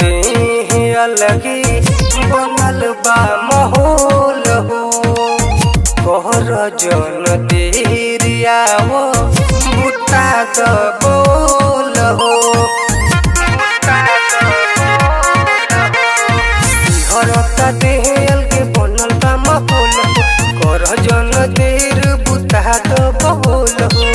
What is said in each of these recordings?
दे अलगी बनल बा माहौल हो कहर जन देरिया वो बुता द बोल हो सिहरता दे अलगी बनल बा माहौल हो कहर जन देर बुता द बोल हो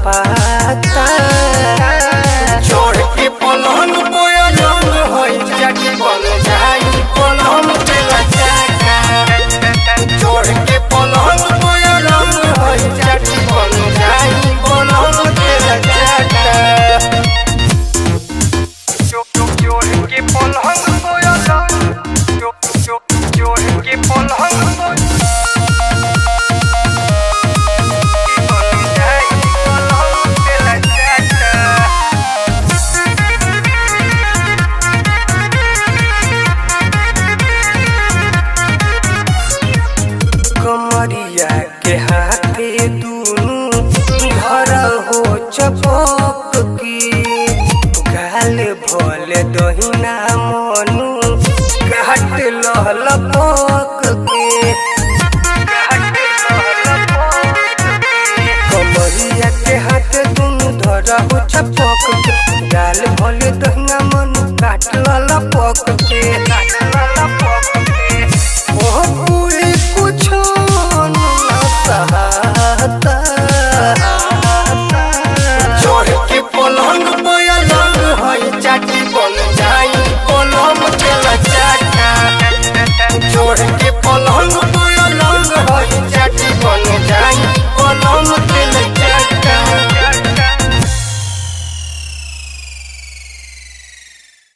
पाता छोड़ के पलंग बोयन होई जाके बन जाई पलंग पे लचाका छोड़ के पलंग बोयन होई जाके बन जाई पलंग पे लचाका छोड़ के पलंग बोयन छोड़ के पलंग कमरिया के हाथे दूनु घर हो चपक की गाल भोल दहिना मनु घाट लहल पक के कमरिया के हाथे दूनु घर हो चपक के गाल भोल दहिना मनु घाट लहल पक के